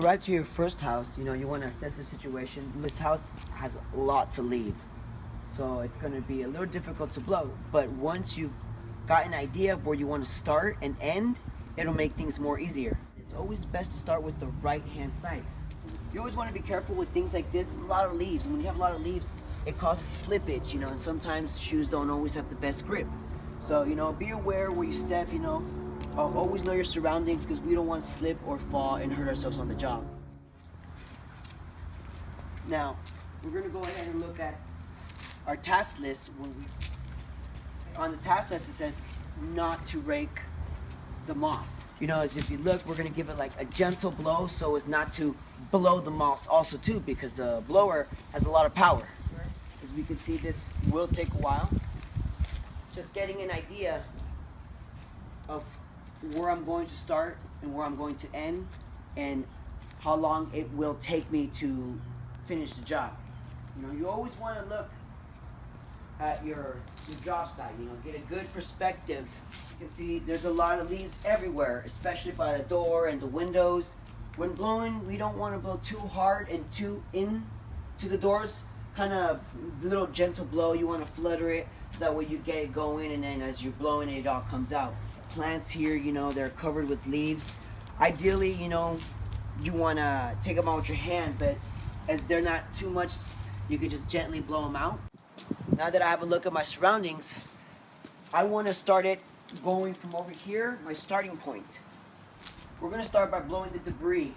arrive to your first house, you want to assess the situation. This house has lots of leaves, so it's going to be a little difficult to blow. But once you've got an idea of where you want to start and end, it'll make things more easier. It's always best to start with the right-hand side. You always want to be careful with things like this. There's a lot of leaves, and when you have a lot of leaves, it causes slippage, and sometimes shoes don't always have the best grip. So, be aware where you step, always know your surroundings, because we don't want to slip or fall and hurt ourselves on the job. Now, we're going to go ahead and look at our task list. On the task list, it says not to rake the moss. As if you look, we're going to give it like a gentle blow so as not to blow the moss also too, because the blower has a lot of power. As we can see, this will take a while. Just getting an idea of where I'm going to start and where I'm going to end and how long it will take me to finish the job. You always want to look at your job site, get a good perspective. You can see there's a lot of leaves everywhere, especially by the door and the windows. When blowing, we don't want to blow too hard and too in to the doors. Kind of little gentle blow. You want to flutter it so that way you get it going, and then as you're blowing it all comes out. Plants here, they're covered with leaves. Ideally, you want to take them out with your hand, but as they're not too much, you can just gently blow them out. Now that I have a look at my surroundings, I want to start it going from over here, my starting point. We're going to start by blowing the debris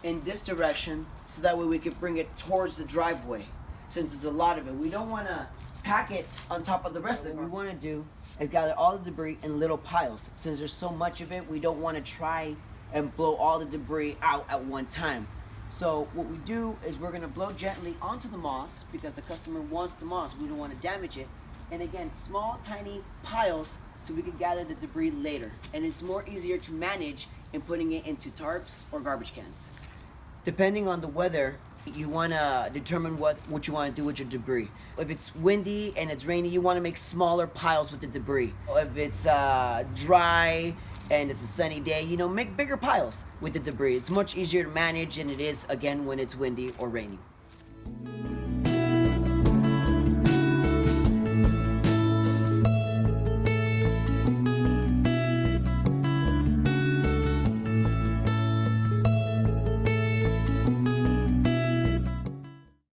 in this direction so that way we can bring it towards the driveway, since there's a lot of it. We don't want to pack it on top of the rest of it. What we want to do is gather all the debris in little piles. Since there's so much of it, we don't want to try and blow all the debris out at one time. So what we do is we're going to blow gently onto the moss because the customer wants the moss. We don't want to damage it. And again, small, tiny piles so we can gather the debris later. And it's more easier to manage in putting it into tarps or garbage cans. Depending on the weather, you want to determine what you want to do with your debris. If it's windy and it's rainy, you want to make smaller piles with the debris. If it's dry and it's a sunny day, make bigger piles with the debris. It's much easier to manage than it is, again, when it's windy or raining.